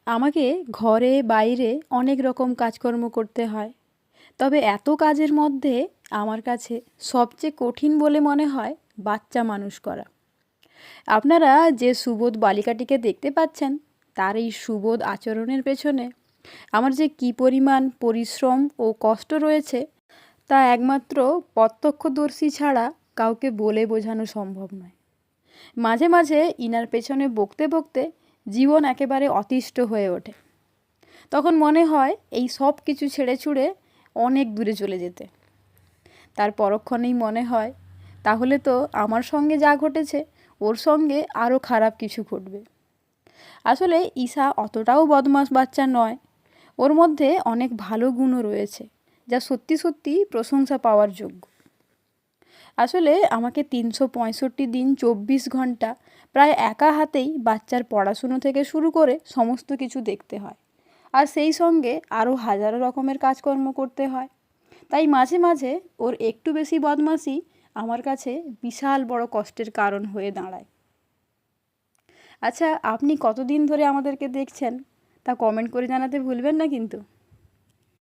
আমাকে ঘরে বাইরে অনেক রকম কাজকর্ম করতে হয়। তবে এত কাজের মধ্যে আমার কাছে সবচেয়ে কঠিন বলে মনে হয় বাচ্চা মানুষ করা। আপনারা যে সুবোধ বালিকাটিকে দেখতে পাচ্ছেন, তার এই সুবোধ আচরণের পেছনে আমার যে কী পরিমাণ পরিশ্রম ও কষ্ট রয়েছে, তা একমাত্র প্রত্যক্ষদর্শী ছাড়া কাউকে বলে বোঝানো সম্ভব নয়। মাঝে মাঝে ইনার পেছনে বকতে বকতে জীবন একেবারে অতিষ্ঠ হয়ে ওঠে। তখন মনে হয় এই সব কিছু ছেড়ে ছুড়ে অনেক দূরে চলে যেতে। তার পরক্ষণেই মনে হয় তাহলে তো আমার সঙ্গে যা ঘটেছে ওর সঙ্গে আরও খারাপ কিছু ঘটবে। আসলে ঈশা অতটাও বদমাশ বাচ্চা নয়। ওর মধ্যে অনেক ভালো গুণও রয়েছে, যা সত্যি সত্যি প্রশংসা পাওয়ার যোগ্য। আসলে আমাকে ৩৬৫ দিন ২৪ ঘন্টা প্রায় একা হাতেই বাচ্চার পড়াশুনো থেকে শুরু করে সমস্ত কিছু দেখতে হয়, আর সেই সঙ্গে আরও হাজারো রকমের কাজকর্ম করতে হয়। তাই মাঝে মাঝে ওর একটু বেশি বদমাশি আমার কাছে বিশাল বড় কষ্টের কারণ হয়ে দাঁড়ায়। আচ্ছা, আপনি কতদিন ধরে আমাদেরকে দেখছেন তা কমেন্ট করে জানাতে ভুলবেন না কিন্তু।